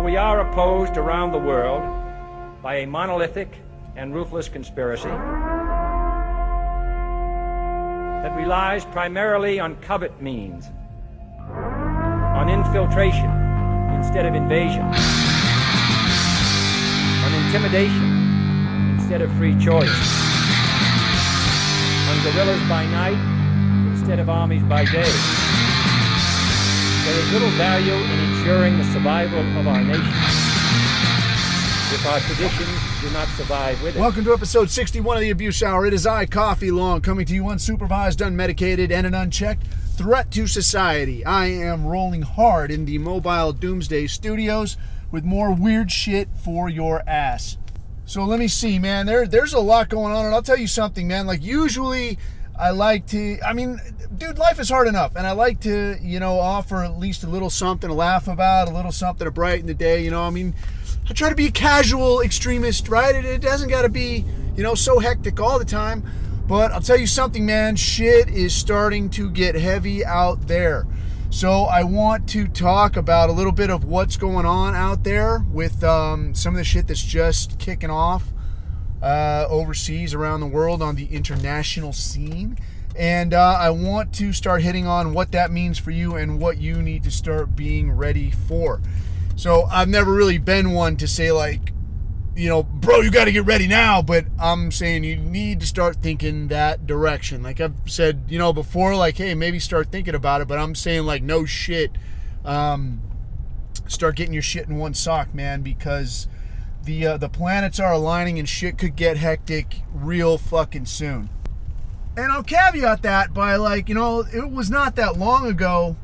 we are opposed around the world by a monolithic and ruthless conspiracy that relies primarily on covert means, on infiltration instead of invasion, on intimidation instead of free choice, on guerrillas by night instead of armies by day. There is little value in ensuring the survival of our nation if our traditions do not survive with it. Welcome to episode 61 of the Abuse Hour. It is I, Coffee Long, coming to you unsupervised, unmedicated, and an unchecked threat to society. I am rolling hard in the Mobile Doomsday Studios with more weird shit for your ass. So let me see, man. There's a lot going on, and I'll tell you something, man. Like, usually I like to, dude, life is hard enough, and I like to, offer at least a little something to laugh about, a little something to brighten the day, I try to be a casual extremist, right? It doesn't got to be, so hectic all the time. But I'll tell you something, man. Shit is starting to get heavy out there. So I want to talk about a little bit of what's going on out there with some of the shit that's just kicking off overseas around the world on the international scene. And I want to start hitting on what that means for you and what you need to start being ready for. So I've never really been one to say like, bro, you got to get ready now. But I'm saying you need to start thinking that direction. Like I've said, before, like, hey, maybe start thinking about it. But I'm saying like, no shit. Start getting your shit in one sock, man, because the planets are aligning and shit could get hectic real fucking soon. And I'll caveat that by like, it was not that long ago.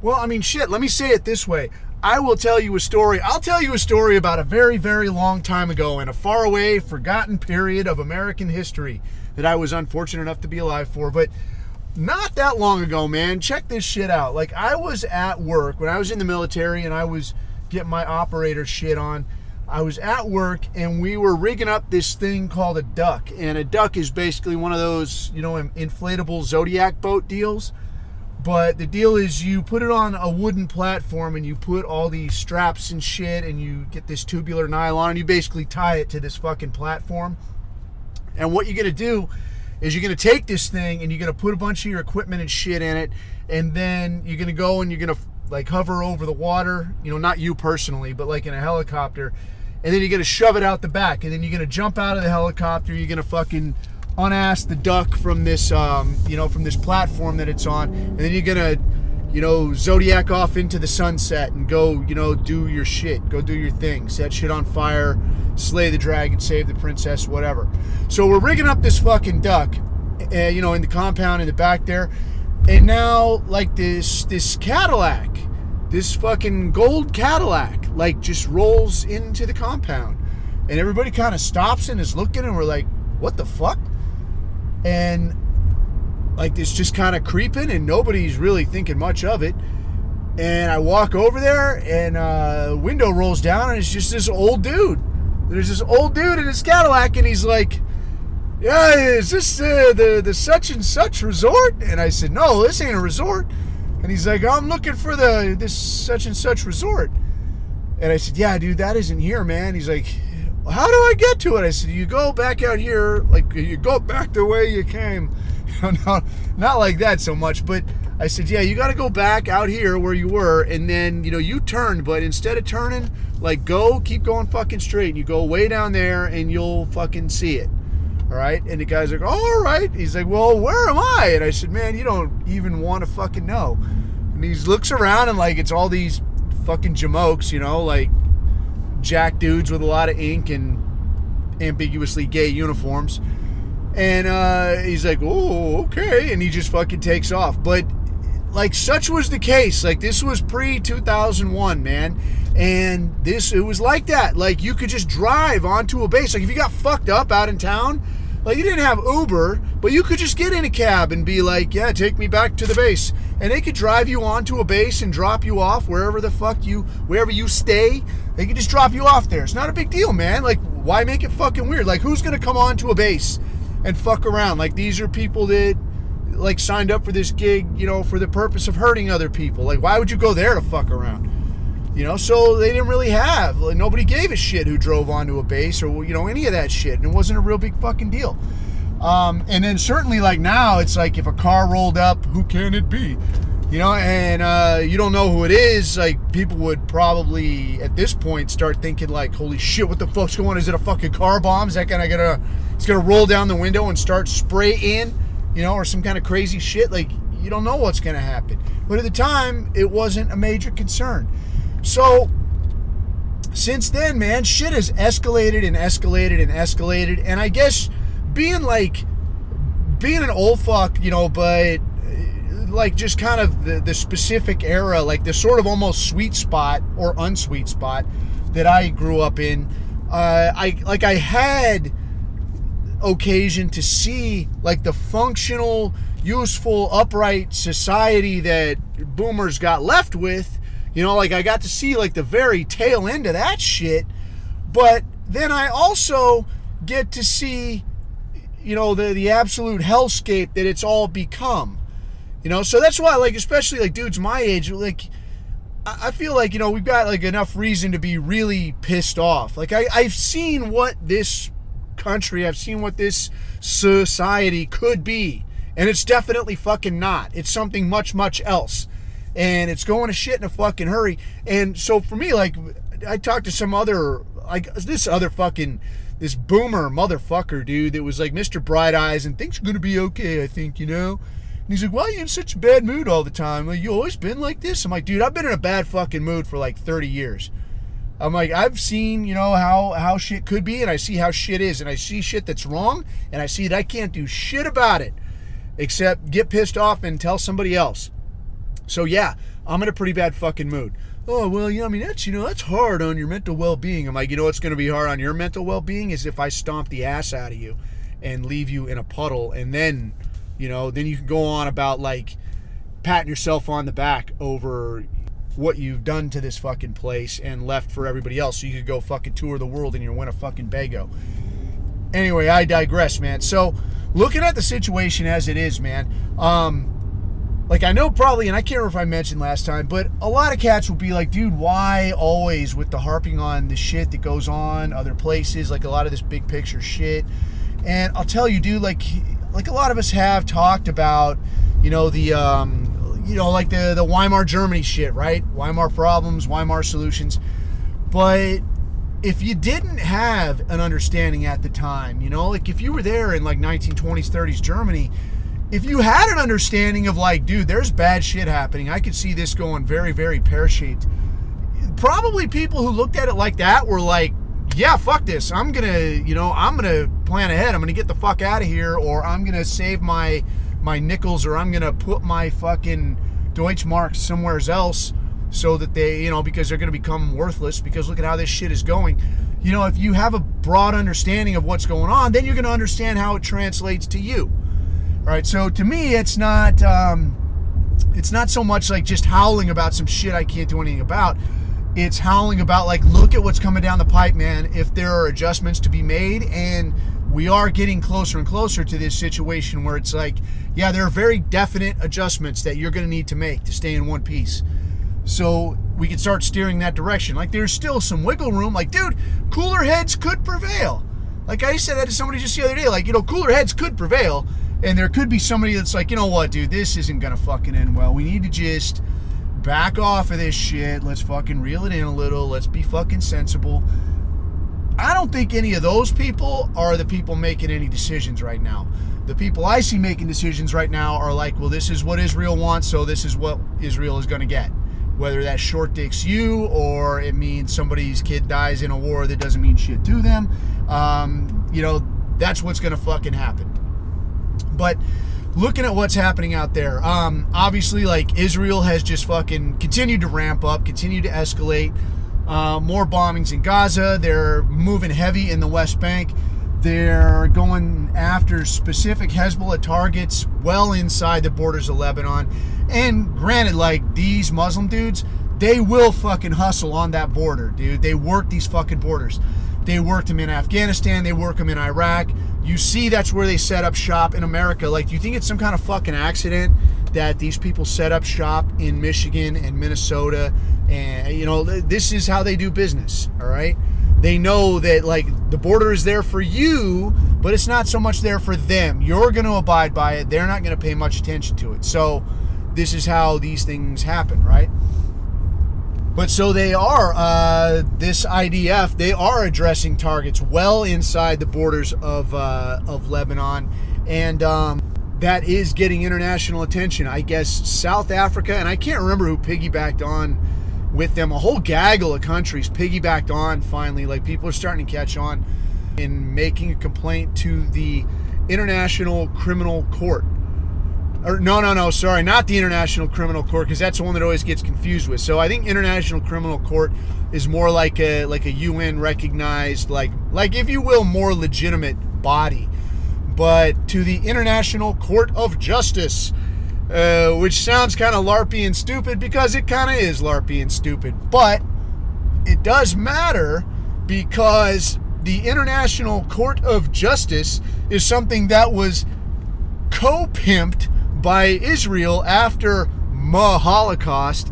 Well, shit, let me say it this way. I will tell you a story. I'll tell you a story about a very, very long time ago in a faraway, forgotten period of American history that I was unfortunate enough to be alive for. But not that long ago, man. Check this shit out. Like, I was at work when I was in the military and I was getting my operator shit on. I was at work and we were rigging up this thing called a duck. And a duck is basically one of those, inflatable Zodiac boat deals. But the deal is you put it on a wooden platform and you put all these straps and shit and you get this tubular nylon and you basically tie it to this fucking platform. And what you're going to do is you're going to take this thing and you're going to put a bunch of your equipment and shit in it, and then you're going to go and you're going to like hover over the water, not you personally, but like in a helicopter, and then you're going to shove it out the back, and then you're going to jump out of the helicopter, you're going to fucking unass the duck from this, from this platform that it's on, and then you're gonna, Zodiac off into the sunset and go, do your shit, go do your thing, set shit on fire, slay the dragon, save the princess, whatever. So we're rigging up this fucking duck, in the compound in the back there, and now like this Cadillac, this fucking gold Cadillac, like just rolls into the compound, and everybody kind of stops and is looking, and we're like, what the fuck? And like this just kind of creeping and nobody's really thinking much of it. And I walk over there and the window rolls down and it's just this old dude. There's this old dude in his Cadillac and he's like, yeah, is this the such and such resort? And I said, no, this ain't a resort. And he's like, I'm looking for this such and such resort. And I said, yeah, dude, that isn't here, man. He's like, how do I get to it? I said, you go back out here, like you go back the way you came. No, not like that so much, but I said, yeah, you got to go back out here where you were, and then, you turned, but instead of turning, like keep going fucking straight, and you go way down there, and you'll fucking see it, all right? And the guy's like, oh, all right. He's like, well, where am I? And I said, man, you don't even want to fucking know. And he looks around, and like it's all these fucking jamokes, like jack dudes with a lot of ink and ambiguously gay uniforms. And he's like, oh, okay. And he just fucking takes off. But like such was the case. Like this was pre-2001, man. And it was like that. Like you could just drive onto a base. Like if you got fucked up out in town, like you didn't have Uber, but you could just get in a cab and be like, yeah, take me back to the base. And they could drive you onto a base and drop you off wherever you stay. They could just drop you off there. It's not a big deal, man. Like, why make it fucking weird? Like, who's going to come onto a base and fuck around? Like, these are people that, like, signed up for this gig, for the purpose of hurting other people. Like, why would you go there to fuck around? So they didn't really have, nobody gave a shit who drove onto a base or, any of that shit. And it wasn't a real big fucking deal. And then certainly like now it's like if a car rolled up, who can it be? And you don't know who it is. Like people would probably at this point start thinking like, holy shit, what the fuck's going on? Is it a fucking car bomb? Is that guy it's gonna roll down the window and start spraying, or some kind of crazy shit? Like you don't know what's gonna happen. But at the time, it wasn't a major concern. So since then, man, shit has escalated and escalated and escalated. And I guess being an old fuck, but like just kind of the specific era, like the sort of almost sweet spot or unsweet spot that I grew up in, I had occasion to see like the functional, useful, upright society that boomers got left with. Like I got to see like the very tail end of that shit. But then I also get to see, the absolute hellscape that it's all become. So that's why, like, especially like dudes my age, like I feel like, we've got like enough reason to be really pissed off. Like I've seen what this country, I've seen what this society could be, and it's definitely fucking not. It's something much, much else. And it's going to shit in a fucking hurry. And so for me, like, I talked to some other, like, this boomer motherfucker, dude, that was like Mr. Bright Eyes and things are going to be okay, I think, And he's like, why are you in such a bad mood all the time? Like, you always been like this? I'm like, dude, I've been in a bad fucking mood for like 30 years. I'm like, I've seen, how shit could be, and I see how shit is, and I see shit that's wrong, and I see that I can't do shit about it except get pissed off and tell somebody else. So yeah, I'm in a pretty bad fucking mood. Oh, well, that's hard on your mental well-being. I'm like, what's going to be hard on your mental well-being is if I stomp the ass out of you and leave you in a puddle, and then, then you can go on about like patting yourself on the back over what you've done to this fucking place and left for everybody else, so you could go fucking tour the world and you win a fucking bago. Anyway, I digress, man. So looking at the situation as it is, man, like I know probably, and I can't remember if I mentioned last time, but a lot of cats will be like, dude, why always with the harping on the shit that goes on other places, like a lot of this big picture shit. And I'll tell you, dude, like a lot of us have talked about, like the Weimar Germany shit, right? Weimar problems, Weimar solutions. But if you didn't have an understanding at the time, like if you were there in like 1920s, 30s Germany, if you had an understanding of like, dude, there's bad shit happening, I could see this going very, very pear-shaped. Probably people who looked at it like that were like, yeah, fuck this. I'm gonna plan ahead. I'm gonna get the fuck out of here, or I'm gonna save my nickels, or I'm gonna put my fucking Deutschmarks somewhere else so that they, because they're gonna become worthless, because look at how this shit is going. If you have a broad understanding of what's going on, then you're gonna understand how it translates to you. All right, so to me, it's not so much like just howling about some shit I can't do anything about. It's howling about like, look at what's coming down the pipe, man. If there are adjustments to be made, and we are getting closer and closer to this situation where it's like, yeah, there are very definite adjustments that you're going to need to make to stay in one piece. So we can start steering that direction. Like there's still some wiggle room. Like, dude, cooler heads could prevail. Like I said that to somebody just the other day. Like, cooler heads could prevail. And there could be somebody that's like, you know what, dude, this isn't going to fucking end well. We need to just back off of this shit. Let's fucking reel it in a little. Let's be fucking sensible. I don't think any of those people are the people making any decisions right now. The people I see making decisions right now are like, well, this is what Israel wants, so this is what Israel is going to get. Whether that short dicks you, or it means somebody's kid dies in a war that doesn't mean shit to them. That's what's going to fucking happen. But looking at what's happening out there, obviously, like, Israel has just fucking continued to ramp up, continued to escalate. More bombings in Gaza. They're moving heavy in the West Bank. They're going after specific Hezbollah targets well inside the borders of Lebanon. And granted, like, these Muslim dudes, they will fucking hustle on that border, dude. They work these fucking borders. They worked them in Afghanistan. They work them in Iraq. You see that's where they set up shop in America. Like, do you think it's some kind of fucking accident that these people set up shop in Michigan and Minnesota, and you know, this is how they do business. All right, they know that like the border is there for you, but it's not so much there for them. You're going to abide by it. They're not going to pay much attention to it. So this is how these things happen, right? But so they are, this IDF, they are addressing targets well inside the borders of Lebanon, and that is getting international attention. I guess South Africa, and I can't remember who piggybacked on with them. A whole gaggle of countries piggybacked on finally. Like, people are starting to catch on in making a complaint to the International Criminal Court. Or no, sorry, not the International Criminal Court, because that's the one that always gets confused with. So I think International Criminal Court is more like a UN recognized, like if you will, more legitimate body. But to the International Court of Justice, which sounds kind of LARPy and stupid, because it kind of is LARPy and stupid. But it does matter, because the International Court of Justice is something that was co-pimped by Israel after the Holocaust,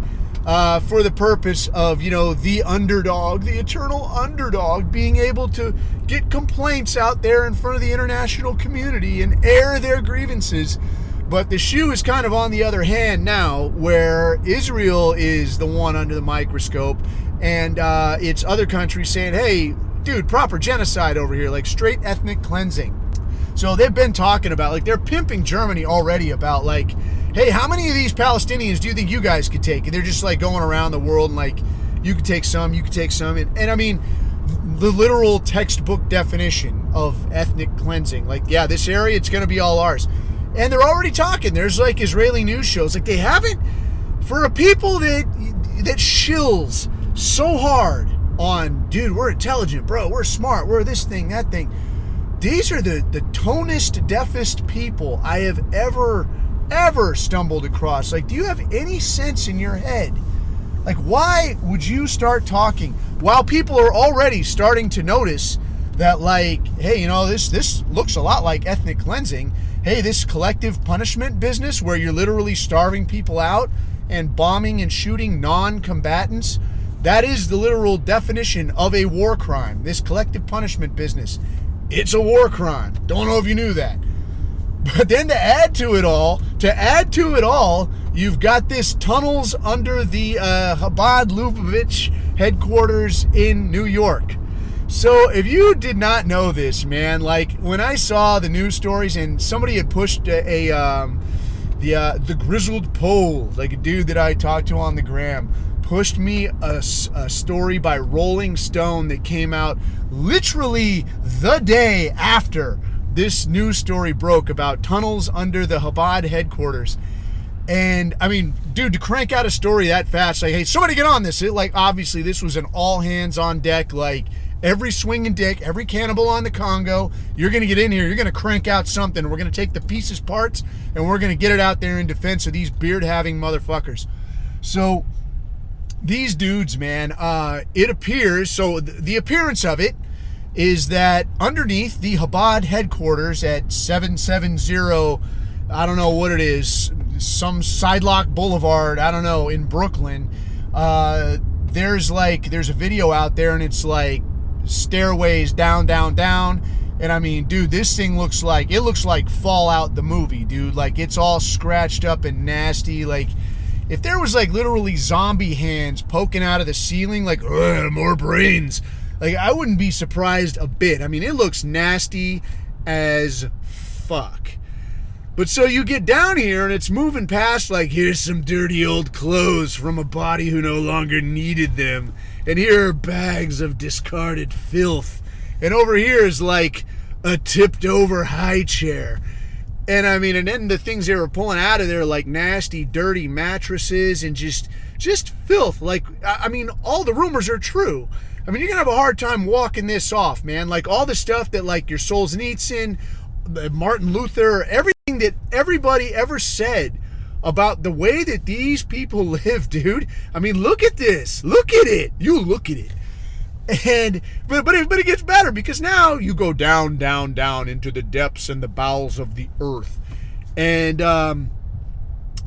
for the purpose of, you know, the underdog, the eternal underdog, being able to get complaints out there in front of the international community and air their grievances. But the shoe is kind of on the other hand now, where Israel is the one under the microscope, and it's other countries saying, hey, dude, proper genocide over here, like straight ethnic cleansing. So they've been talking about, like, they're pimping Germany already about, like, hey, how many of these Palestinians do you think you guys could take? And they're just, like, going around the world and, like, you could take some, you could take some. And I mean, the literal textbook definition of ethnic cleansing. Like, yeah, this area, it's going to be all ours. And they're already talking. There's, like, Israeli news shows. Like, they haven't, for a people that shills so hard on, dude, we're intelligent, bro, we're smart, we're this thing, that thing. These are the tonest, deafest people I have ever stumbled across. Like, do you have any sense in your head? Like, why would you start talking while people are already starting to notice that, like, hey, you know, this looks a lot like ethnic cleansing. Hey, this collective punishment business where you're literally starving people out and bombing and shooting non-combatants, that is the literal definition of a war crime. This collective punishment business. It's a war crime. Don't know if you knew that. But then to add to it all, you've got this tunnels under the Chabad Lubavitch headquarters in New York. So if you did not know this, man, like when I saw the news stories and somebody had pushed the grizzled Pole, like a dude that I talked to on the gram, pushed me a story by Rolling Stone that came out literally the day after this news story broke about tunnels under the Chabad headquarters. And I mean, dude, to crank out a story that fast, like, hey, somebody get on this. Like, obviously this was an all hands on deck, like every swinging dick, every cannibal on the Congo, you're going to get in here, you're going to crank out something. We're going to take the pieces parts and we're going to get it out there in defense of these beard having motherfuckers. So these dudes, man, it appears, so the appearance of it is that underneath the Chabad headquarters at 770, I don't know what it is, some Sidelock Boulevard, I don't know, in Brooklyn, there's a video out there and it's like stairways down, and I mean, dude, this thing looks like Fallout the movie, dude. Like, it's all scratched up and nasty, like, if there was like literally zombie hands poking out of the ceiling, like, more brains, like, I wouldn't be surprised a bit. I mean, it looks nasty as fuck. But so you get down here and it's moving past, like, here's some dirty old clothes from a body who no longer needed them. And here are bags of discarded filth. And over here is like a tipped over high chair. And I mean, and then the things they were pulling out of there, like nasty, dirty mattresses and just filth. Like, I mean, all the rumors are true. I mean, you're going to have a hard time walking this off, man. Like, all the stuff that, like, your Solzhenitsyn, Martin Luther, everything that everybody ever said about the way that these people live, dude. I mean, look at this. Look at it. You look at it. And but it gets better, because now you go down into the depths and the bowels of the earth, and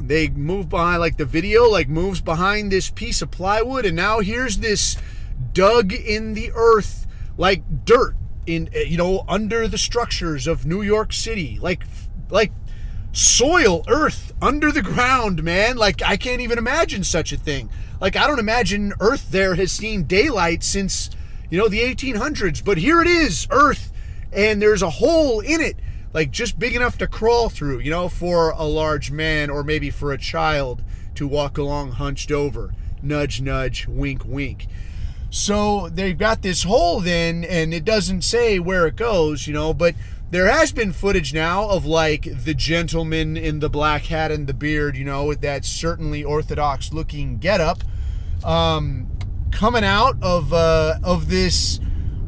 they move behind, like the video like moves behind this piece of plywood, and now here's this dug in the earth like dirt in, you know, under the structures of New York City, like soil, earth under the ground, man. Like, I can't even imagine such a thing. Like, I don't imagine earth there has seen daylight since, you know, the 1800s, but here it is, earth, and there's a hole in it, like just big enough to crawl through, you know, for a large man or maybe for a child to walk along hunched over. Nudge, nudge, wink, wink. So they've got this hole then, and it doesn't say where it goes, you know, but there has been footage now of like the gentleman in the black hat and the beard, you know, with that certainly orthodox looking getup, coming out of this,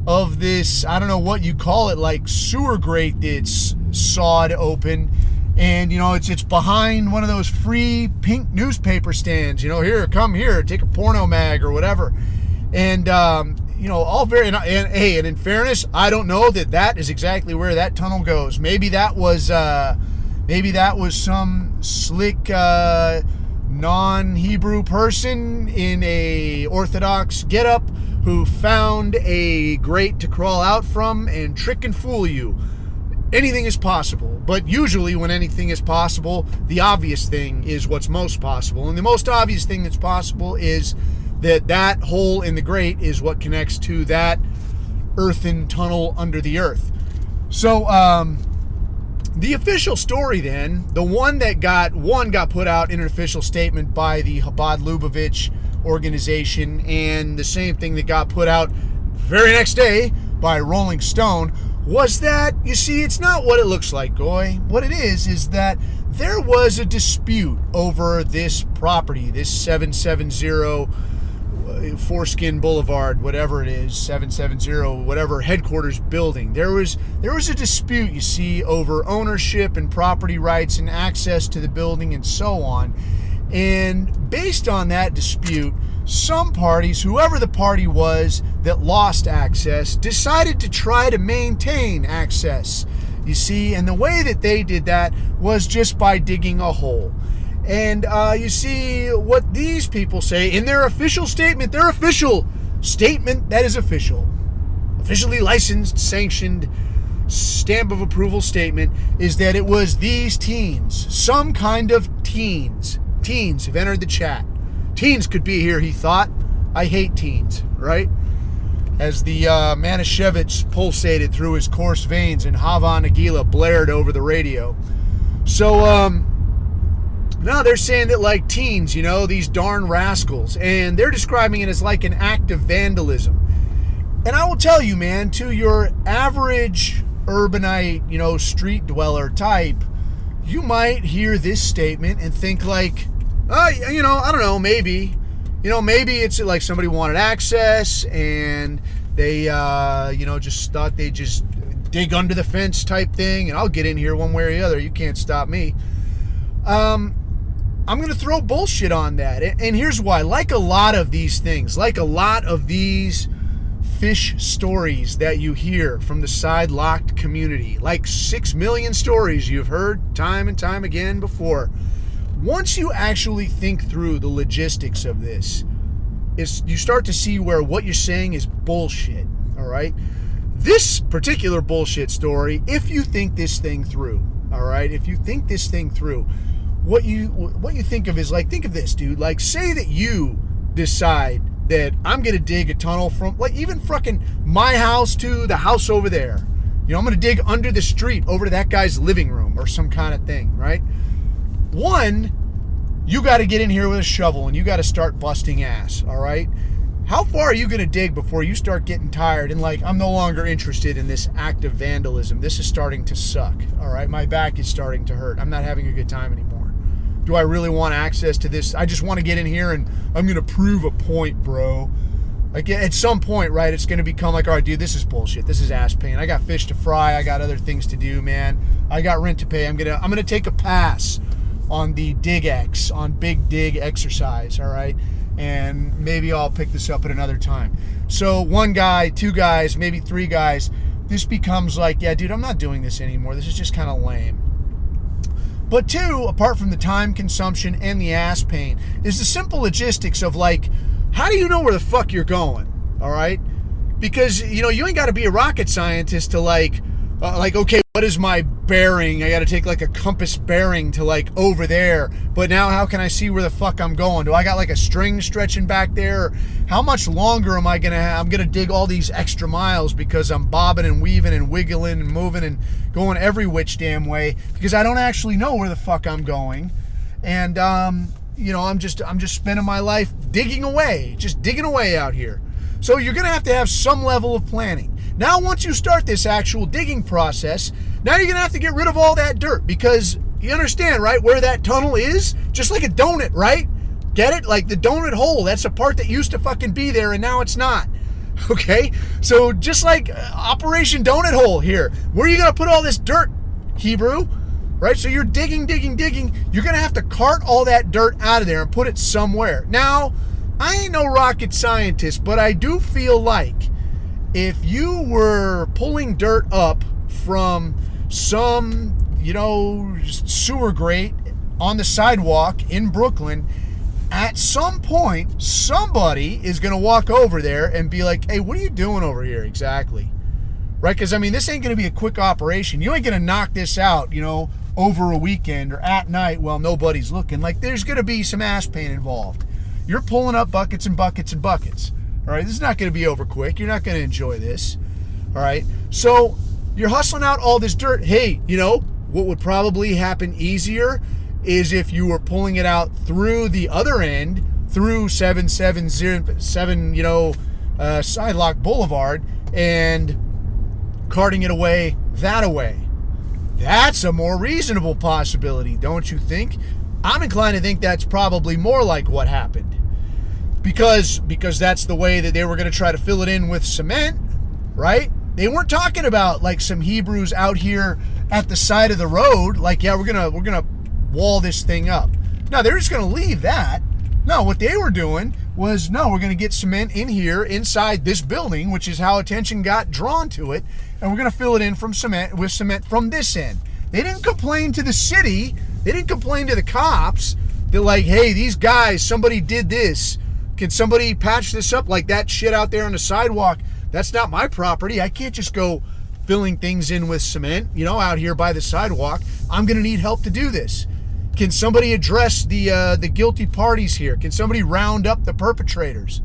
I don't know what you call it, like sewer grate that's sawed open. And, you know, it's behind one of those free pink newspaper stands, you know, here, come here, take a porno mag or whatever. And, you know, all very, and hey, and in fairness, I don't know that is exactly where that tunnel goes. Maybe that was some slick, non-Hebrew person in a Orthodox getup who found a grate to crawl out from and trick and fool you. Anything is possible, but usually when anything is possible, the obvious thing is what's most possible. And the most obvious thing that's possible is that hole in the grate is what connects to that earthen tunnel under the earth. So the official story then, the one that got put out in an official statement by the Chabad Lubavitch organization, and the same thing that got put out very next day by Rolling Stone, was that, you see, it's not what it looks like, Goy. What it is that there was a dispute over this property, this 770 Foreskin Boulevard, whatever it is, 770, whatever headquarters building. There was a dispute, you see, over ownership and property rights and access to the building and so on. And based on that dispute, some parties, whoever the party was that lost access, decided to try to maintain access, you see, and the way that they did that was just by digging a hole. And you see what these people say in their official statement, that is official, officially licensed, sanctioned, stamp of approval statement, is that it was these teens, some kind of teens have entered the chat. Teens could be here, he thought. I hate teens, right? As the Manischewitz pulsated through his coarse veins and Hava Nagila blared over the radio. So, now they're saying that like teens, you know, these darn rascals, and they're describing it as like an act of vandalism. And I will tell you, man, to your average urbanite, you know, street dweller type, you might hear this statement and think like, you know, I don't know, maybe it's like somebody wanted access and they, you know, just thought they'd just dig under the fence type thing, and I'll get in here one way or the other. You can't stop me. I'm going to throw bullshit on that. And here's why. Like a lot of these things, like a lot of these fish stories that you hear from the side-locked community, like 6 million stories you've heard time and time again before, once you actually think through the logistics of this, you start to see where what you're saying is bullshit, all right? This particular bullshit story, if you think this thing through, all right? If you think this thing through, what you think of is like, think of this, dude. Like, say that you decide that I'm going to dig a tunnel from, like, even fucking my house to the house over there. You know, I'm going to dig under the street over to that guy's living room or some kind of thing, right? One, you got to get in here with a shovel and you got to start busting ass, all right? How far are you going to dig before you start getting tired and like, I'm no longer interested in this act of vandalism. This is starting to suck, all right? My back is starting to hurt. I'm not having a good time anymore. Do I really want access to this? I just want to get in here and I'm going to prove a point, bro. Like, at some point, right, it's going to become like, all right, dude, this is bullshit. This is ass pain. I got fish to fry. I got other things to do, man. I got rent to pay. I'm going to take a pass on the on big dig exercise, all right? And maybe I'll pick this up at another time. So one guy, two guys, maybe three guys, this becomes like, yeah, dude, I'm not doing this anymore. This is just kind of lame. But two, apart from the time consumption and the ass pain, is the simple logistics of like, how do you know where the fuck you're going? All right? Because, you ain't got to be a rocket scientist to like, okay, what is my bearing? I got to take like a compass bearing to like over there. But now how can I see where the fuck I'm going? Do I got like a string stretching back there? How much longer am I going to have? I'm going to dig all these extra miles because I'm bobbing and weaving and wiggling and moving and going every which damn way because I don't actually know where the fuck I'm going. And, I'm just spending my life digging away out here. So you're going to have some level of planning. Now, once you start this actual digging process, now you're going to have to get rid of all that dirt because you understand, right, where that tunnel is? Just like a donut, right? Get it? Like the donut hole. That's a part that used to fucking be there and now it's not. Okay? So just like Operation Donut Hole here. Where are you going to put all this dirt, Hebrew? Right? So you're digging. You're going to have to cart all that dirt out of there and put it somewhere. Now, I ain't no rocket scientist, but I do feel like if you were pulling dirt up from some, sewer grate on the sidewalk in Brooklyn, at some point, somebody is going to walk over there and be like, hey, what are you doing over here exactly? Right? Because, this ain't going to be a quick operation. You ain't going to knock this out, over a weekend or at night while nobody's looking. Like, there's going to be some ass pain involved. You're pulling up buckets and buckets and buckets. All right, this is not going to be over quick. You're not going to enjoy this. All right, so you're hustling out all this dirt. Hey, what would probably happen easier is if you were pulling it out through the other end, through 777, Sidelock Boulevard, and carting it away that way. That's a more reasonable possibility, don't you think? I'm inclined to think that's probably more like what happened. Because that's the way that they were going to try to fill it in with cement, right? They weren't talking about like some Hebrews out here at the side of the road, like, yeah, we're gonna wall this thing up. No, they're just gonna leave that. No, what they were doing was, no, we're gonna get cement in here inside this building, which is how attention got drawn to it, and we're gonna fill it in with cement from this end. They didn't complain to the city. They didn't complain to the cops. They're like, hey, these guys, somebody did this. Can somebody patch this up? Like that shit out there on the sidewalk, that's not my property. I can't just go filling things in with cement, out here by the sidewalk. I'm going to need help to do this. Can somebody address the guilty parties here? Can somebody round up the perpetrators?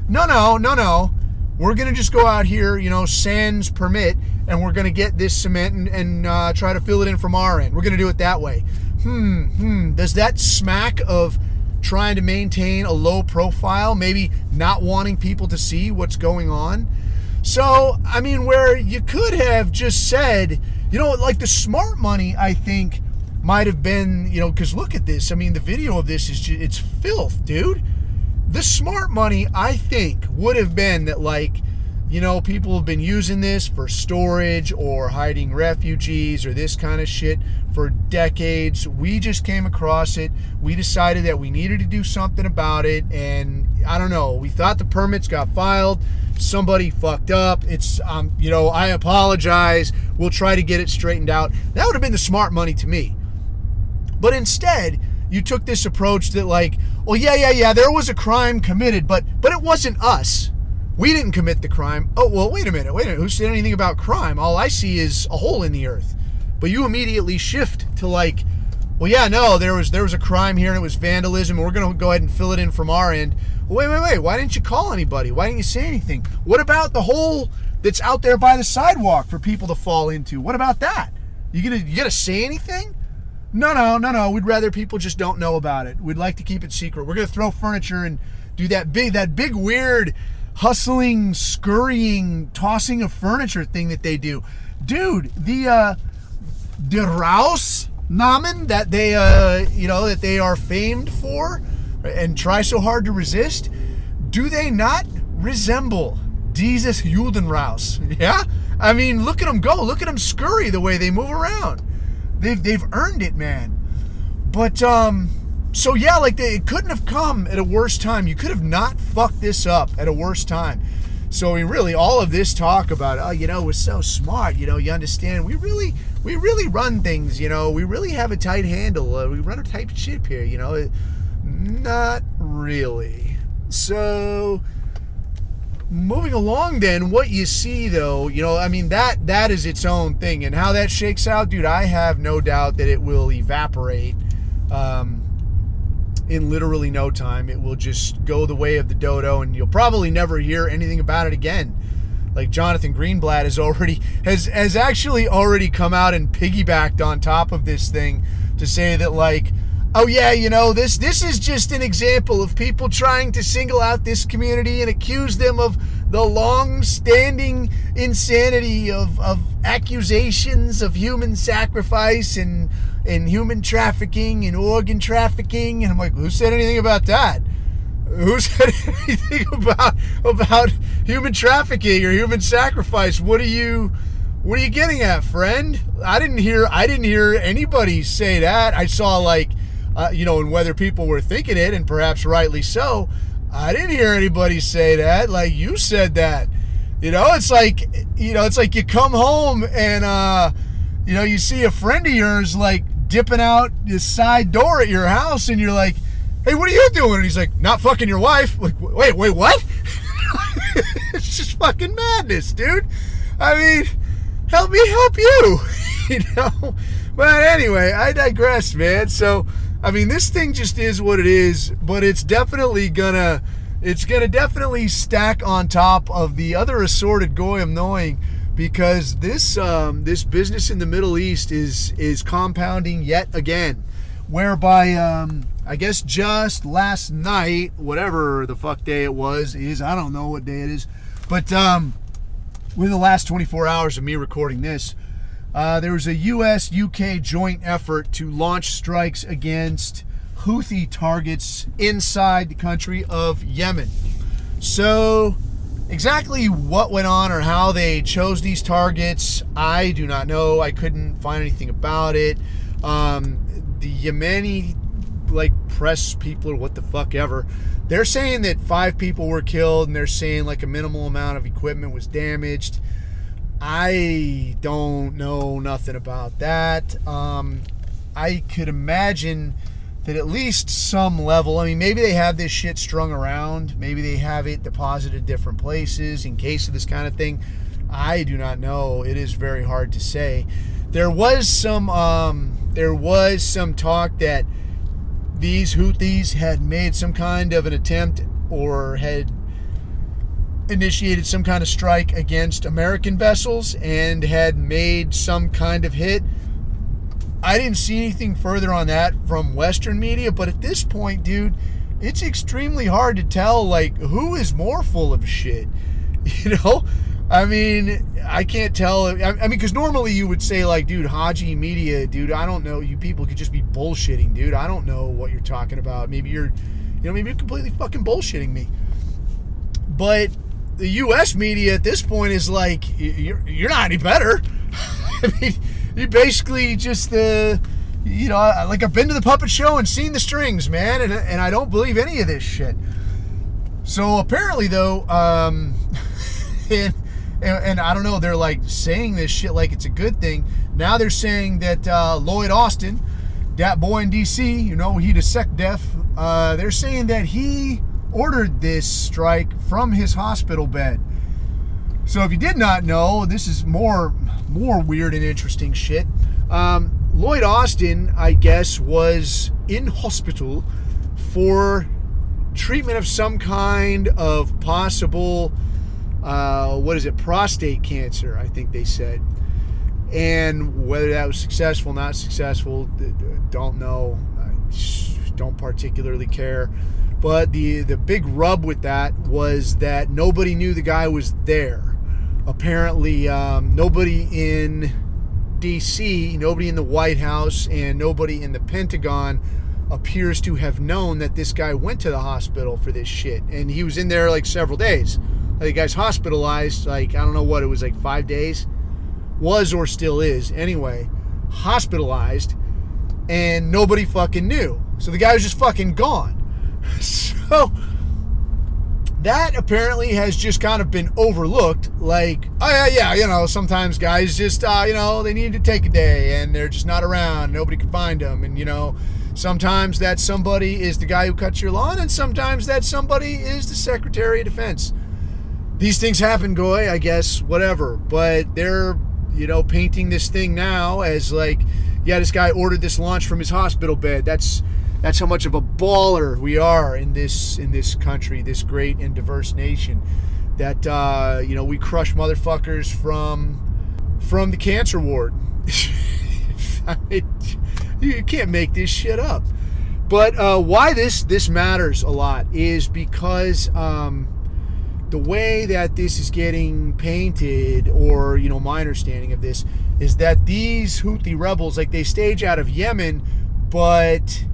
No. We're going to just go out here, sans permit, and we're going to get this cement and try to fill it in from our end. We're going to do it that way. Does that smack of trying to maintain a low profile, maybe not wanting people to see what's going on? So, where you could have just said, like the smart money, I think, might have been, because look at this. The video of this is it's filth, dude. The smart money, I think, would have been that, like, people have been using this for storage or hiding refugees or this kind of shit for decades. We just came across it. We decided that we needed to do something about it. And I don't know, we thought the permits got filed. Somebody fucked up. It's, I apologize. We'll try to get it straightened out. That would have been the smart money to me. But instead, you took this approach that like, well, yeah, there was a crime committed, but it wasn't us. We didn't commit the crime. Oh, well, wait a minute. Who said anything about crime? All I see is a hole in the earth. But you immediately shift to like, well, yeah, no, there was a crime here and it was vandalism and we're going to go ahead and fill it in from our end. Well, wait. Why didn't you call anybody? Why didn't you say anything? What about the hole that's out there by the sidewalk for people to fall into? What about that? You gonna say anything? No. We'd rather people just don't know about it. We'd like to keep it secret. We're going to throw furniture and do that big weird hustling, scurrying, tossing of furniture thing that they do. Dude, the Rausnamen that they that they are famed for and try so hard to resist, do they not resemble dieses Judenraus? Yeah? Look at them go. Look at them scurry the way they move around. They've earned it, man. But so yeah, like it couldn't have come at a worse time. You could have not fucked this up at a worse time. So we really, all of this talk about, oh, we're so smart, you understand, we really run things, we really have a tight handle, we run a tight ship here, not really. So moving along then, what you see though, that is its own thing, and how that shakes out, dude, I have no doubt that it will evaporate in literally no time. It will just go the way of the dodo, and you'll probably never hear anything about it again. Like Jonathan Greenblatt has actually already come out and piggybacked on top of this thing to say that, like, oh yeah, this is just an example of people trying to single out this community and accuse them of the long-standing insanity of accusations of human sacrifice and human trafficking and organ trafficking. And I'm like, who said anything about that? Who said anything about human trafficking or human sacrifice? What are you getting at, friend? I didn't hear anybody say that. I saw, like, and whether people were thinking it, and perhaps rightly so, I didn't hear anybody say that. Like, you said that. It's like you come home and you see a friend of yours, like, dipping out the side door at your house, and you're like, hey, what are you doing? And he's like, not fucking your wife. Like, wait, what? It's just fucking madness, dude. I mean, help me help you. But anyway, I digress, man. So, this thing just is what it is, but it's definitely gonna definitely stack on top of the other assorted goyim knowing, because this business in the Middle East is compounding yet again, whereby I guess just last night, whatever the fuck day it was, I don't know what day it is, but within the last 24 hours of me recording this, there was a U.S.-UK joint effort to launch strikes against Houthi targets inside the country of Yemen. So exactly what went on or how they chose these targets, I do not know. I couldn't find anything about it. The Yemeni, like, press people or what the fuck ever, they're saying that 5 people were killed, and they're saying, like, a minimal amount of equipment was damaged. I don't know nothing about that. I could imagine that at least some level, maybe they have this shit strung around. Maybe they have it deposited different places in case of this kind of thing. I do not know. It is very hard to say. There was some talk that these Houthis had made some kind of an attempt or had initiated some kind of strike against American vessels and had made some kind of hit. I didn't see anything further on that from Western media, but at this point, dude, it's extremely hard to tell, like, who is more full of shit. I can't tell. Because normally you would say, like, dude, Haji media, dude, I don't know. You people could just be bullshitting, dude. I don't know what you're talking about. Maybe you're completely fucking bullshitting me. But the U.S. media at this point is like, you're not any better. You basically just, like, I've been to the puppet show and seen the strings, man, and I don't believe any of this shit. So apparently, though, and I don't know, they're, like, saying this shit like it's a good thing. Now they're saying that Lloyd Austin, that boy in D.C., he the sec def, they're saying that he ordered this strike from his hospital bed. So if you did not know, this is more weird and interesting shit. Lloyd Austin, I guess, was in hospital for treatment of some kind of possible, prostate cancer, I think they said. And whether that was successful, not successful, don't know. I don't particularly care. But the big rub with that was that nobody knew the guy was there. Apparently, nobody in D.C., nobody in the White House, and nobody in the Pentagon appears to have known that this guy went to the hospital for this shit. And he was in there, like, several days. The guy's hospitalized, like, I don't know what, it was like 5 days? Was or still is. Anyway, hospitalized, and nobody fucking knew. So the guy was just fucking gone. So that apparently has just kind of been overlooked. Like, oh yeah, sometimes guys just, they need to take a day and they're just not around. Nobody can find them. And, sometimes that somebody is the guy who cuts your lawn, and sometimes that somebody is the Secretary of Defense. These things happen, Goy, I guess, whatever. But they're, painting this thing now as like, yeah, this guy ordered this launch from his hospital bed. That's how much of a baller we are in this country, this great and diverse nation. That we crush motherfuckers from the cancer ward. You can't make this shit up. But why this matters a lot is because the way that this is getting painted, or my understanding of this is that these Houthi rebels, like, they stage out of Yemen, but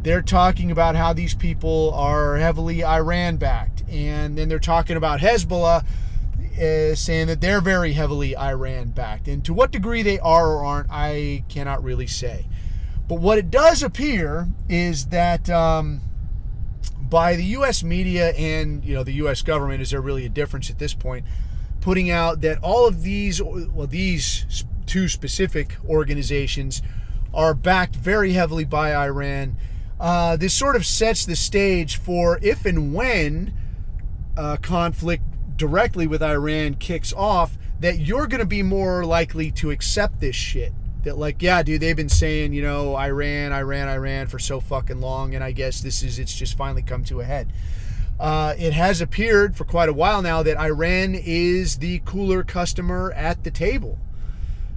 they're talking about how these people are heavily Iran-backed. And then they're talking about Hezbollah, saying that they're very heavily Iran-backed. And to what degree they are or aren't, I cannot really say. But what it does appear is that by the U.S. media and, the U.S. government, is there really a difference at this point, putting out that all of these two specific organizations are backed very heavily by Iran. This sort of sets the stage for if and when conflict directly with Iran kicks off, that you're going to be more likely to accept this shit. That, like, yeah, dude, they've been saying, Iran for so fucking long, and I guess it's just finally come to a head. It has appeared for quite a while now that Iran is the cooler customer at the table.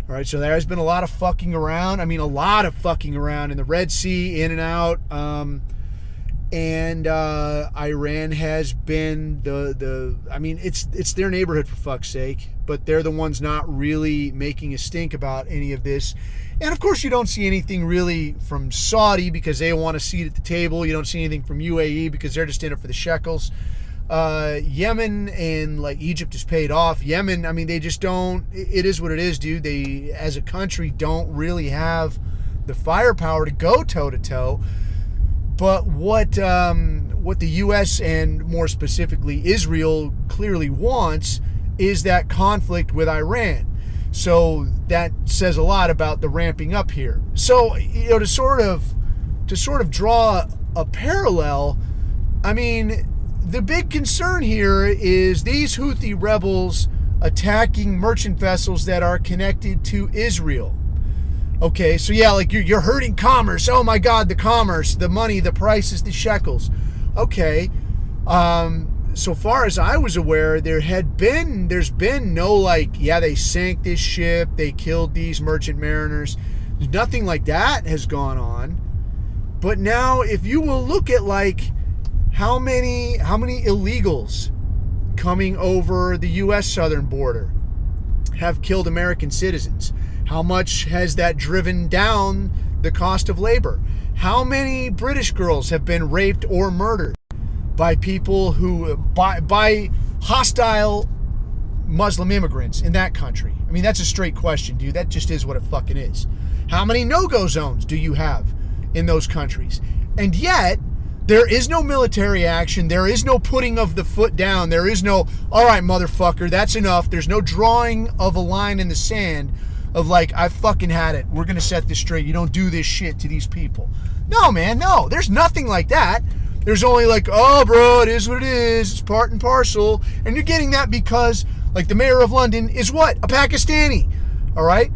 All right, so there has been a lot of fucking around. I mean, a lot of fucking around in the Red Sea, in and out. And Iran has been it's their neighborhood, for fuck's sake, but they're the ones not really making a stink about any of this. And of course, you don't see anything really from Saudi because they want a seat at the table. You don't see anything from UAE because they're just in it for the shekels. Yemen and like Egypt is paid off. Yemen, I mean, they just don't, it is what it is, dude. They, as a country, don't really have the firepower to go toe to toe. But what the U.S. and more specifically Israel clearly wants is that conflict with Iran. So that says a lot about the ramping up here. So, to sort of draw a parallel, I mean, the big concern here is these Houthi rebels attacking merchant vessels that are connected to Israel. Okay, so yeah, like you're hurting commerce. Oh my God, the commerce, the money, the prices, the shekels. Okay, so far as I was aware, there's been no like, yeah, they sank this ship, they killed these merchant mariners. Nothing like that has gone on. But now, if you will look at like how many illegals coming over the U.S. southern border have killed American citizens. How much has that driven down the cost of labor? How many British girls have been raped or murdered by people by hostile Muslim immigrants in that country? I mean, that's a straight question, dude. That just is what it fucking is. How many no-go zones do you have in those countries? And yet, there is no military action. There is no putting of the foot down. There is no, all right, motherfucker, that's enough. There's no drawing of a line in the sand of like, I fucking had it. We're going to set this straight. You don't do this shit to these people. No, man, no. There's nothing like that. There's only like, oh, bro, it is what it is. It's part and parcel. And you're getting that because, like, the mayor of London is what? A Pakistani. All right?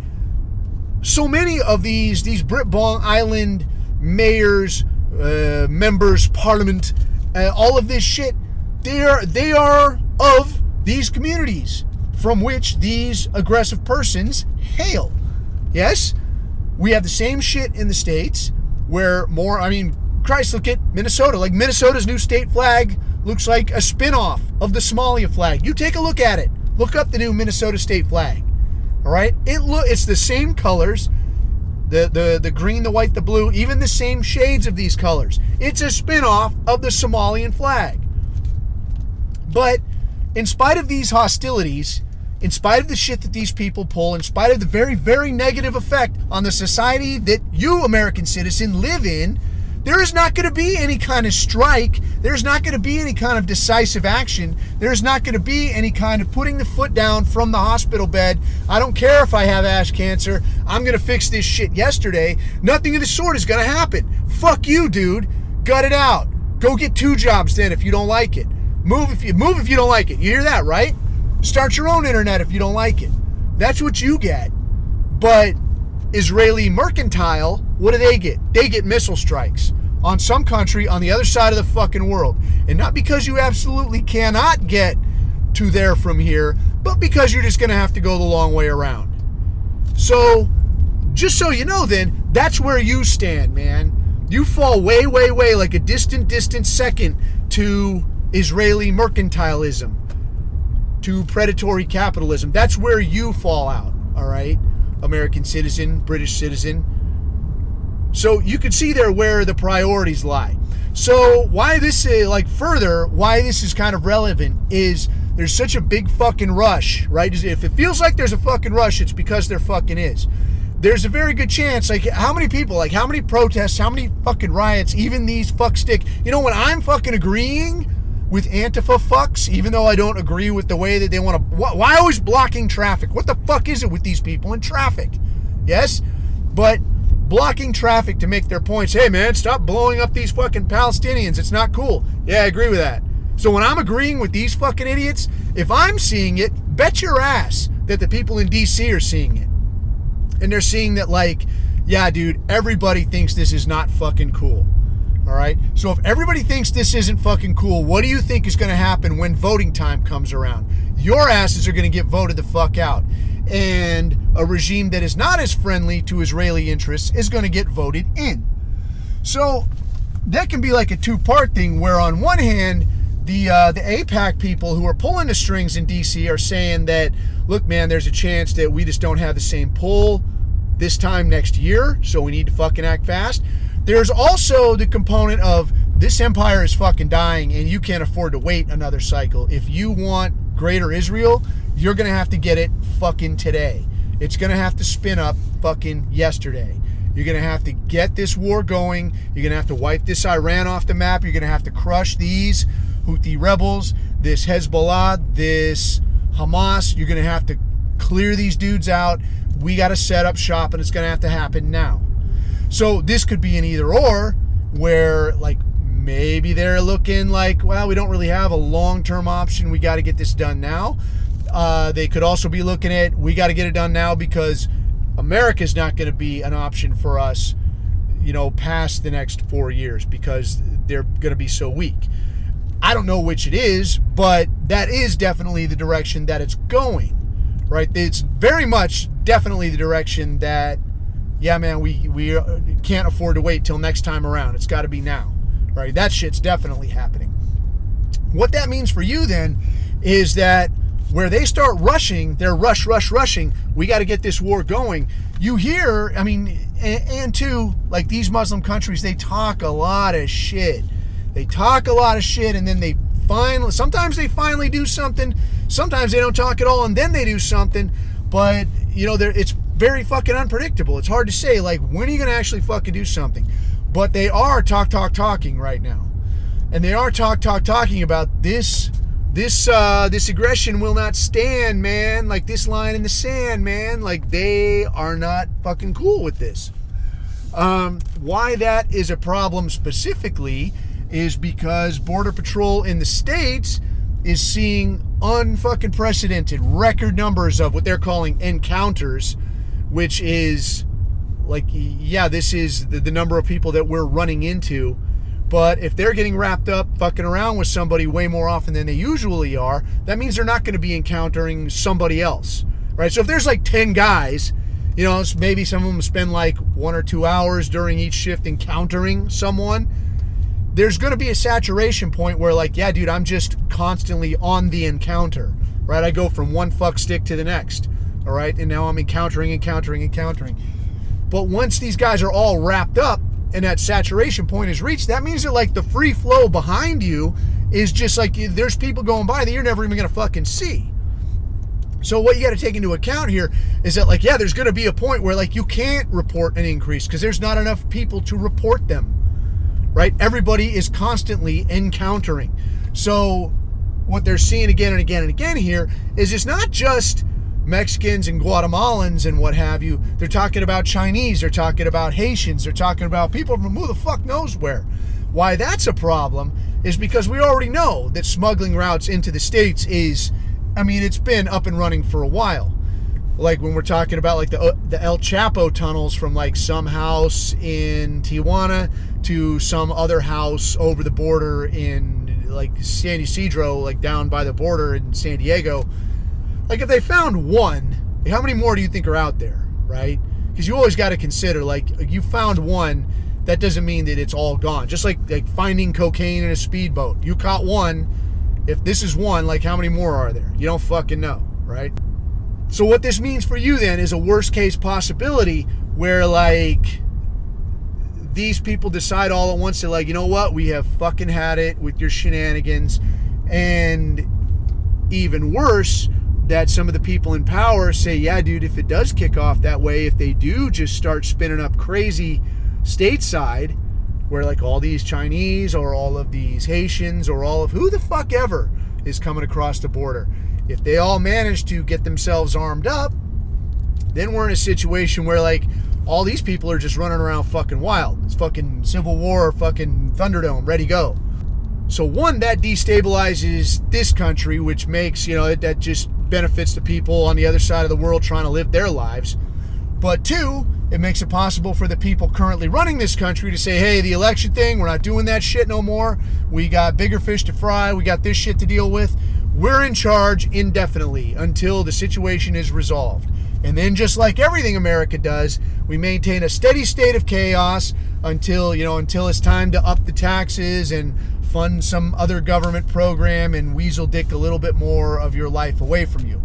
So many of these Britbong Island mayors, members, parliament, all of this shit, they are of these communities from which these aggressive persons hail. Yes, we have the same shit in the States where Christ, look at Minnesota. Like, Minnesota's new state flag looks like a spin-off of the Somalia flag. You take a look at it. Look up the new Minnesota state flag. All right? It's the same colors. The green, the white, the blue, even the same shades of these colors. It's a spin-off of the Somalian flag. But in spite of these hostilities, in spite of the shit that these people pull, in spite of the very, very negative effect on the society that you, American citizen, live in, there is not going to be any kind of strike. There's not going to be any kind of decisive action. There's not going to be any kind of putting the foot down from the hospital bed. I don't care if I have ash cancer. I'm going to fix this shit yesterday. Nothing of the sort is going to happen. Fuck you, dude. Gut it out. Go get 2 jobs then if you don't like it. Move if you don't like it. You hear that, right? Start your own internet if you don't like it. That's what you get. But Israeli mercantile, what do they get? They get missile strikes on some country on the other side of the fucking world. And not because you absolutely cannot get to there from here, but because you're just going to have to go the long way around. So, just so you know then, that's where you stand, man. You fall way, way, way like a distant second to Israeli mercantilism, to predatory capitalism. That's where you fall out, all right? American citizen, British citizen. So you can see there where the priorities lie. So why this is kind of relevant is there's such a big fucking rush, right? If it feels like there's a fucking rush, it's because there fucking is. There's a very good chance, like how many people, like how many protests, how many fucking riots, even these fuckstick, you know, when I'm fucking agreeing with Antifa fucks, even though I don't agree with the way that they want to, why always blocking traffic? What the fuck is it with these people in traffic? Yes, but blocking traffic to make their points. Hey man, stop blowing up these fucking Palestinians. It's not cool. Yeah, I agree with that. So when I'm agreeing with these fucking idiots, if I'm seeing it, bet your ass that the people in DC are seeing it. And they're seeing that like, yeah dude, everybody thinks this is not fucking cool. All right. So if everybody thinks this isn't fucking cool, what do you think is going to happen when voting time comes around? Your asses are going to get voted the fuck out. And a regime that is not as friendly to Israeli interests is going to get voted in. So that can be like a 2-part thing where on one hand, the AIPAC people who are pulling the strings in DC are saying that, look, man, there's a chance that we just don't have the same pull this time next year. So we need to fucking act fast. There's also the component of this empire is fucking dying and you can't afford to wait another cycle. If you want greater Israel, you're going to have to get it fucking today. It's going to have to spin up fucking yesterday. You're going to have to get this war going. You're going to have to wipe this Iran off the map. You're going to have to crush these Houthi rebels, this Hezbollah, this Hamas. You're going to have to clear these dudes out. We got to set up shop and it's going to have to happen now. So this could be an either or where like maybe they're looking like, well, we don't really have a long-term option. We got to get this done now. They could also be looking at, we got to get it done now because America's not going to be an option for us, you know, past the next 4 years because they're going to be so weak. I don't know which it is, but that is definitely the direction that it's going, right? It's very much definitely the direction that, yeah, man, we can't afford to wait till next time around. It's got to be now, right? That shit's definitely happening. What that means for you then is that where they start rushing, they're rushing, we got to get this war going. You hear, I mean, and too, like these Muslim countries, they talk a lot of shit. They talk a lot of shit and then sometimes they finally do something. Sometimes they don't talk at all and then they do something. But, you know, it's very fucking unpredictable. It's hard to say, like, when are you going to actually fucking do something? But they are talking right now. And they are talking about this aggression will not stand, man. Like this line in the sand, man. Like they are not fucking cool with this. Why that is a problem specifically is because Border Patrol in the States is seeing unfucking precedented record numbers of what they're calling encounters, which is like, yeah, this is the number of people that we're running into. But if they're getting wrapped up fucking around with somebody way more often than they usually are, that means they're not going to be encountering somebody else, right? So if there's like 10 guys, you know, maybe some of them spend like 1 or 2 hours during each shift encountering someone. There's going to be a saturation point where like, yeah, dude, I'm just constantly on the encounter, right? I go from one fuck stick to the next, all right? And now I'm encountering. But once these guys are all wrapped up and that saturation point is reached, that means that like the free flow behind you is just like there's people going by that you're never even going to fucking see. So what you got to take into account here is that like, yeah, there's going to be a point where like you can't report an increase because there's not enough people to report them. right? Everybody is constantly encountering. So what they're seeing again and again and again here is it's not just Mexicans and Guatemalans and what have you. They're talking about Chinese, they're talking about Haitians, they're talking about people from who the fuck knows where. Why that's a problem is because we already know that smuggling routes into the States is, I mean, it's been up and running for a while. Like when we're talking about like the El Chapo tunnels from like some house in Tijuana to some other house over the border in like San Ysidro, like down by the border in San Diego. Like if they found one, how many more do you think are out there, right? Because you always got to consider, like you found one, that doesn't mean that it's all gone. Just like finding cocaine in a speedboat. You caught one. If this is one, like how many more are there? You don't fucking know, right? So what this means for you then is a worst case possibility where like these people decide all at once to like, you know what? We have fucking had it with your shenanigans. And even worse, that some of the people in power say, yeah, dude, if it does kick off that way, if they do just start spinning up crazy stateside, where like all these Chinese or all of these Haitians or all of who the fuck ever is coming across the border, if they all manage to get themselves armed up, then we're in a situation where like all these people are just running around fucking wild. It's fucking Civil War, fucking Thunderdome, ready, go. So one, that destabilizes this country, which makes, you know, that just benefits the people on the other side of the world trying to live their lives. But two, it makes it possible for the people currently running this country to say, hey, the election thing, we're not doing that shit no more. We got bigger fish to fry. We got this shit to deal with. We're in charge indefinitely until the situation is resolved. And then just like everything America does, we maintain a steady state of chaos until it's time to up the taxes and fund some other government program and weasel dick a little bit more of your life away from you.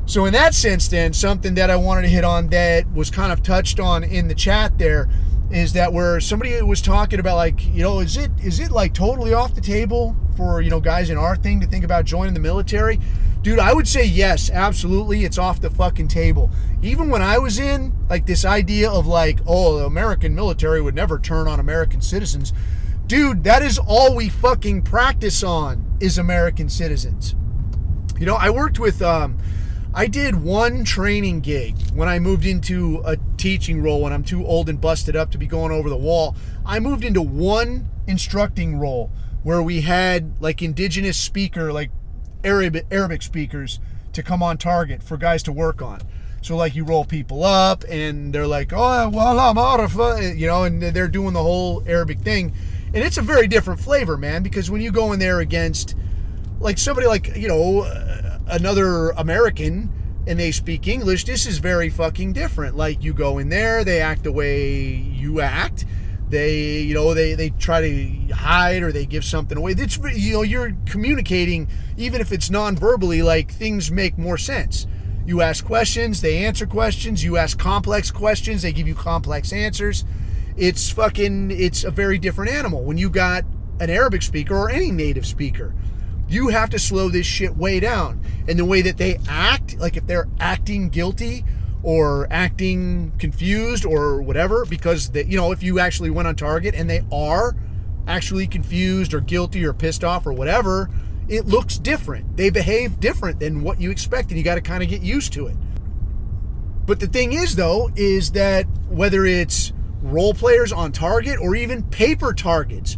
So in that sense then, something that I wanted to hit on that was kind of touched on in the chat there is that where somebody was talking about like, you know, is it like totally off the table for, you know, guys in our thing to think about joining the military? Dude, I would say yes, absolutely. It's off the fucking table. Even when I was in, like this idea of like, oh, the American military would never turn on American citizens. Dude, that is all we fucking practice on is American citizens. You know, I worked with, I did one training gig when I moved into a teaching role when I'm too old and busted up to be going over the wall. I moved into one instructing role where we had like indigenous speaker, like Arabic speakers to come on target for guys to work on. So like you roll people up and they're like, oh, well, I'm Arafah, you know, and they're doing the whole Arabic thing. And it's a very different flavor, man, because when you go in there against like somebody like, you know, another American and they speak English, this is very fucking different. Like you go in there, they act the way you act. They, you know, they try to hide or they give something away. It's, you know, you're communicating, even if it's non-verbally, like things make more sense. You ask questions, they answer questions. You ask complex questions, they give you complex answers. It's a very different animal. When you got an Arabic speaker or any native speaker, you have to slow this shit way down. And the way that they act, like if they're acting guilty or acting confused or whatever, because they, you know, if you actually went on target and they are actually confused or guilty or pissed off or whatever, it looks different. They behave different than what you expect, and you got to kind of get used to it. But the thing is, though, is that whether it's role players on target or even paper targets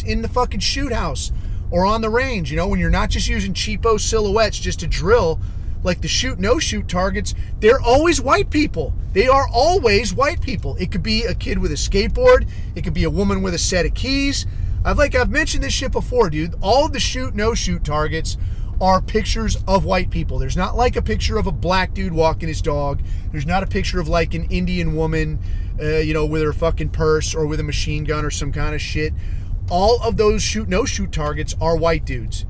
in the fucking shoot house or on the range, you know, when you're not just using cheapo silhouettes just to drill, like the shoot, no shoot targets, they're always white people. They are always white people. It could be a kid with a skateboard. It could be a woman with a set of keys. I've mentioned this shit before, dude. All of the shoot, no shoot targets are pictures of white people. There's not like a picture of a black dude walking his dog. There's not a picture of like an Indian woman, you know, with her fucking purse or with a machine gun or some kind of shit. All of those shoot, no shoot targets are white dudes.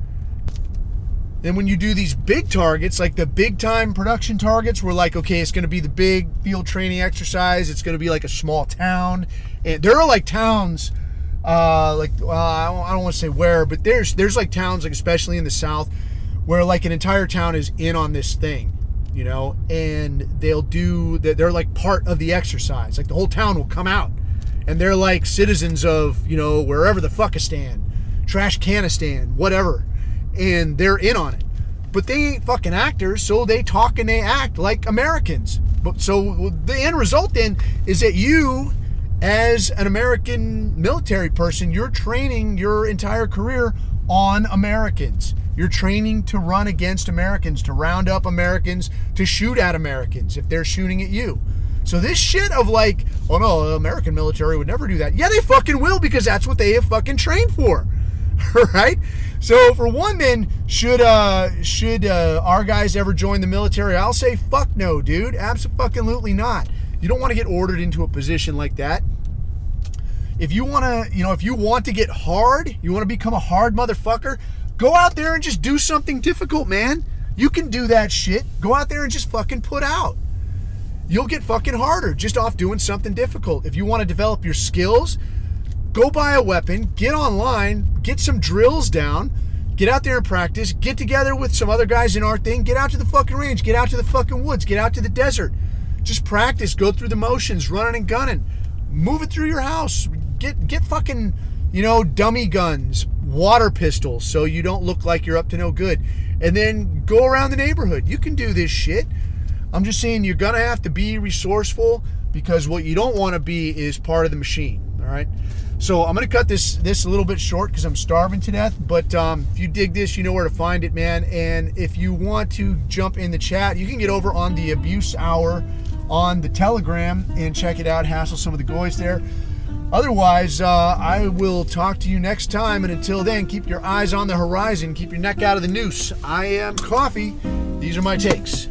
Then when you do these big targets, like the big time production targets, we're like, okay, it's going to be the big field training exercise. It's going to be like a small town. And there are like towns, I don't want to say where, but there's like towns, like especially in the South, where like an entire town is in on this thing, you know, and they're like part of the exercise. Like the whole town will come out and they're like citizens of, you know, wherever the fuckistan, trash canistan, whatever, and they're in on it. But they ain't fucking actors, so they talk and they act like Americans. But so the end result then is that you, as an American military person, you're training your entire career on Americans. You're training to run against Americans, to round up Americans, to shoot at Americans if they're shooting at you. So this shit of like, oh no, the American military would never do that. Yeah, they fucking will, because that's what they have fucking trained for. Right? So for one, then, should our guys ever join the military? I'll say fuck no, dude. Absolutely not. You don't want to get ordered into a position like that. If you want to, if you want to get hard, you want to become a hard motherfucker, go out there and just do something difficult, man. You can do that shit. Go out there and just fucking put out. You'll get fucking harder just off doing something difficult. If you want to develop your skills, go buy a weapon, get online, get some drills down, get out there and practice, get together with some other guys in our thing, get out to the fucking range, get out to the fucking woods, get out to the desert. Just practice, go through the motions, running and gunning. Move it through your house. Get fucking, dummy guns, water pistols, so you don't look like you're up to no good. And then go around the neighborhood. You can do this shit. I'm just saying you're going to have to be resourceful, because what you don't want to be is part of the machine, all right? So I'm going to cut this a little bit short because I'm starving to death. But if you dig this, you know where to find it, man. And if you want to jump in the chat, you can get over on the Abuse Hour on the Telegram and check it out, hassle some of the guys there. Otherwise, I will talk to you next time. And until then, keep your eyes on the horizon. Keep your neck out of the noose. I am Coffee. These are my takes.